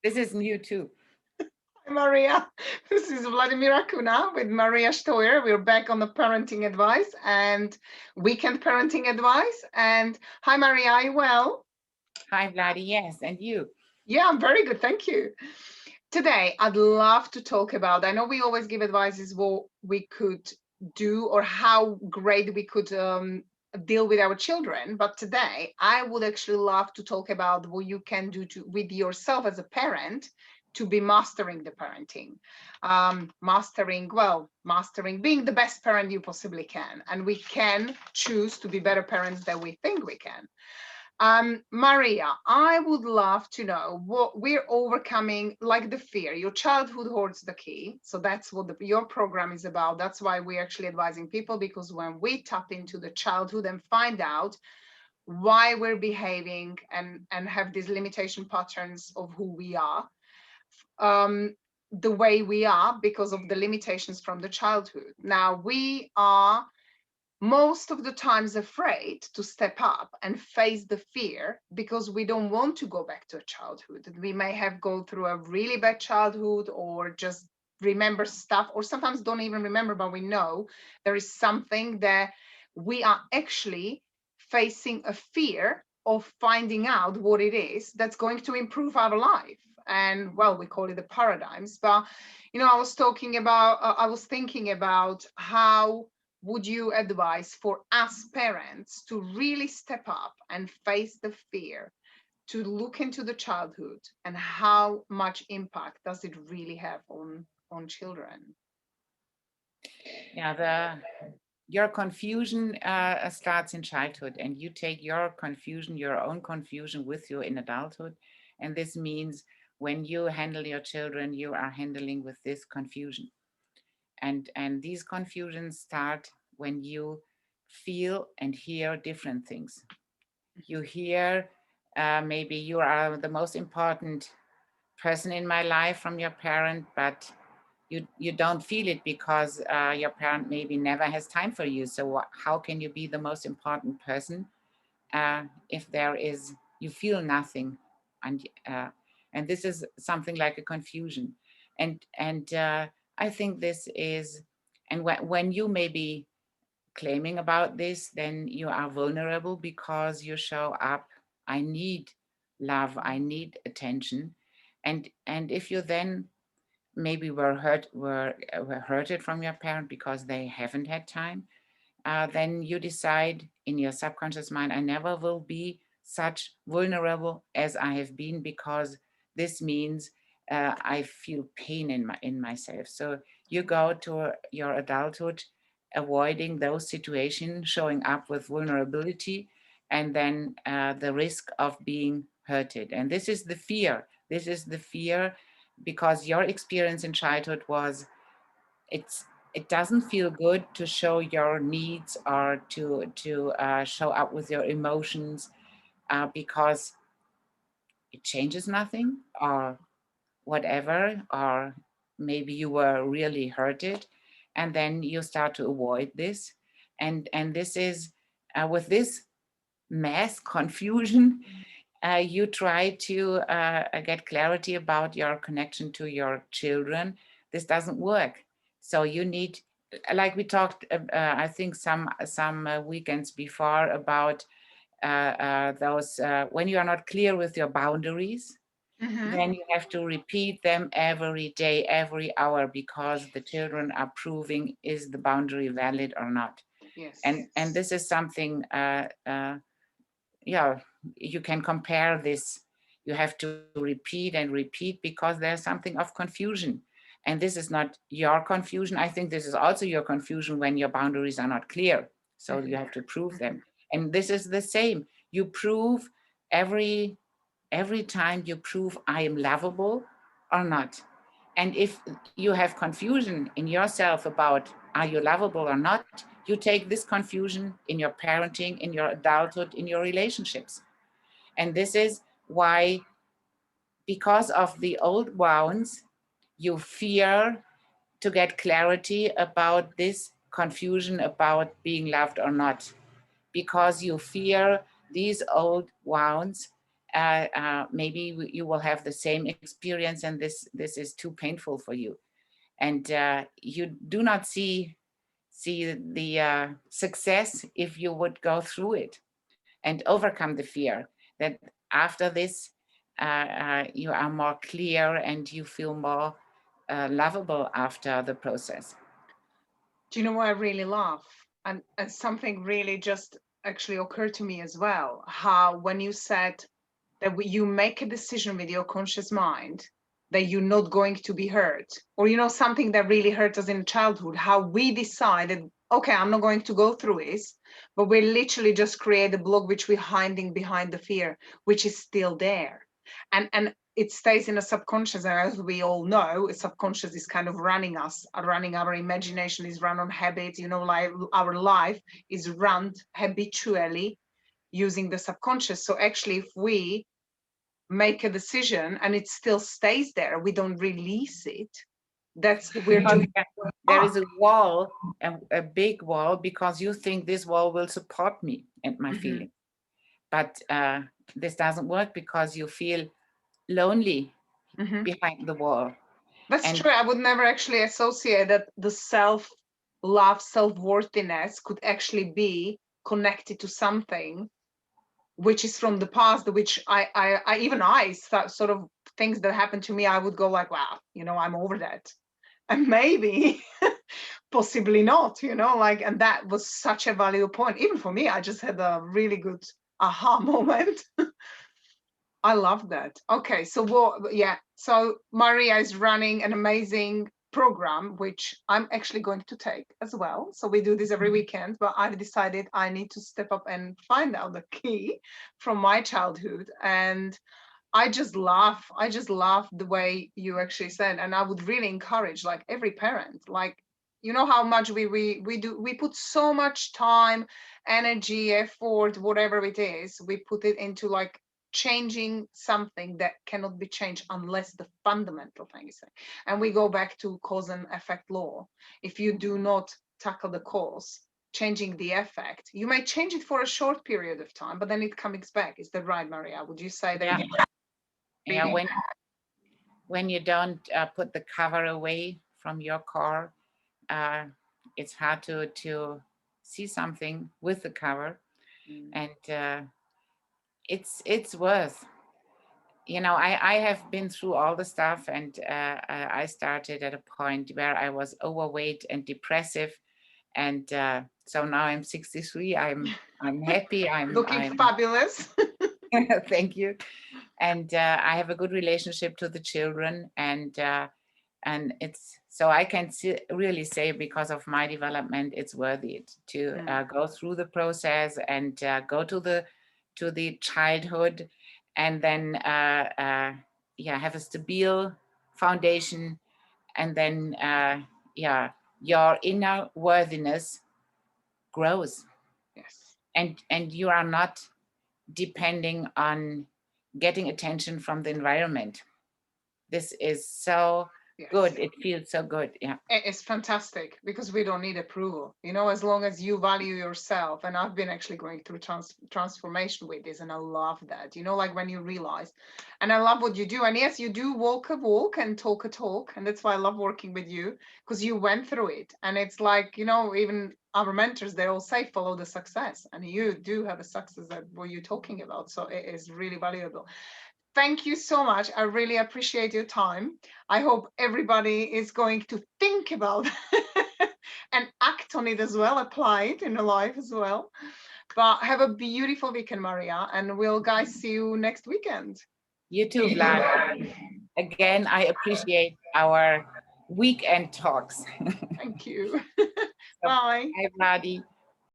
This is new too. Hi, Maria. This is Vladimira Kuna with Maria Steuer. We're back on the parenting advice and weekend parenting advice. And hi, Maria. Are you well? Hi, Vladi. Yes, and you? Yeah, I'm very good. Thank you. Today, I'd love to talk about. I know we always give advices what we could do or how great we could deal with our children. But today, I would actually love to talk about what you can do with yourself as a parent to be mastering the parenting. Mastering being the best parent you possibly can. And we can choose to be better parents than we think we can. Maria, I would love to know what we're overcoming, like the fear. Your childhood holds the key. So that's what your program is about. That's why we're actually advising people, because when we tap into the childhood and find out why we're behaving and have these limitation patterns of who we are, the way we are because of the limitations from the childhood. Now, we are most of the times afraid to step up and face the fear because we don't want to go back to a childhood. We may have gone through a really bad childhood or just remember stuff, or sometimes don't even remember, but we know there is something that we are actually facing a fear of finding out what it is that's going to improve our life. And well, we call it the paradigms. But I was thinking about how would you advise for us parents to really step up and face the fear, to look into the childhood, and how much impact does it really have on children? Yeah, the your confusion starts in childhood, and you take your confusion, your own confusion, with you in adulthood. And this means when you handle your children, you are handling with this confusion. And these confusions start when you feel and hear different things. You hear maybe you are the most important person in my life from your parent, but you don't feel it because your parent maybe never has time for you. So how can you be the most important person if there is you feel nothing? And uh, and this is something like a confusion. And I think this is, and when you may be claiming about this, then you are vulnerable because you show up, I need love, I need attention. And if you then maybe were hurted from your parent because they haven't had time, then you decide in your subconscious mind, I never will be such vulnerable as I have been, because this means I feel pain in myself. So you go to your adulthood avoiding those situations, showing up with vulnerability, and then the risk of being hurted. And this is the fear. This is the fear because your experience in childhood was, it's it doesn't feel good to show your needs or to show up with your emotions, because it changes nothing or whatever, or maybe you were really hurted, and then you start to avoid this. And this is with this mass confusion, you try to get clarity about your connection to your children. This doesn't work. So you need, like we talked, I think some weekends before, about those when you are not clear with your boundaries, Mm-hmm. then you have to repeat them every day, every hour, because the children are proving, is the boundary valid or not. Yes. And this is something, yeah, you can compare this. You have to repeat and repeat because there's something of confusion. And this is not your confusion. I think this is also your confusion when your boundaries are not clear. So you Mm-hmm. have to prove them. And this is the same. You prove every time you prove I am lovable or not. And if you have confusion in yourself about are you lovable or not, you take this confusion in your parenting, in your adulthood, in your relationships. And this is why, because of the old wounds, you fear to get clarity about this confusion about being loved or not, because you fear these old wounds maybe you will have the same experience, and this is too painful for you, and you do not see the success if you would go through it and overcome the fear. That after this, you are more clear and you feel more lovable after the process. Do you know what I really love? And something really just actually occurred to me as well. How when you said that you make a decision with your conscious mind that you're not going to be hurt, or something that really hurt us in childhood, how we decided, okay, I'm not going to go through this, but we literally just create a block which we're hiding behind the fear, which is still there. And it stays in a subconscious, and as we all know, a subconscious is kind of running us, running our imagination, is run on habits, like our life is run habitually using the subconscious. So actually, if we make a decision and it still stays there, we don't release it, that's we're doing. There is a wall, a big wall, because you think this wall will support me and my feeling. But this doesn't work because you feel lonely behind the wall. That's true. I would never actually associate that the self-love, self-worthiness could actually be connected to something which is from the past, which I sort of things that happened to me, I would go like, wow, I'm over that. And maybe possibly not, like, and that was such a valuable point. Even for me, I just had a really good aha moment. I love that. Okay, so so Maria is running an amazing program, which I'm actually going to take as well. So we do this every weekend, but I've decided I need to step up and find out the key from my childhood. And I just love the way you actually said, and I would really encourage like every parent, like, how much we put so much time, energy, effort, whatever it is, we put it into like changing something that cannot be changed unless the fundamental thing is there. And we go back to cause and effect law. If you do not tackle the cause, changing the effect, you may change it for a short period of time, but then it comes back. Is that right, Maria? Would you say that? Yeah, when you don't put the cover away from your car, it's hard to see something with the cover. And it's worth, I have been through all the stuff, and I started at a point where I was overweight and depressive, and so now I'm 63. I'm happy. I'm looking fabulous. Thank you. And I have a good relationship to the children, and it's so I can really say, because of my development, it's worth it to go through the process and go to the childhood, and then have a stable foundation, and then your inner worthiness grows. Yes. And you are not depending on getting attention from the environment. This is so good. It feels so good. Yeah. It's fantastic because we don't need approval, as long as you value yourself. And I've been actually going through transformation with this, and I love that, like when you realize, and I love what you do. And yes, you do walk a walk and talk a talk. And that's why I love working with you, because you went through it. And it's like, even our mentors, they all say, follow the success. And you do have a success that what you're talking about. So it is really valuable. Thank you so much. I really appreciate your time. I hope everybody is going to think about and act on it as well, apply it in their life as well. But have a beautiful weekend, Maria, and we'll guys see you next weekend. You too, Vlad. Again, I appreciate our weekend talks. Thank you. Bye. Bye, Vladi.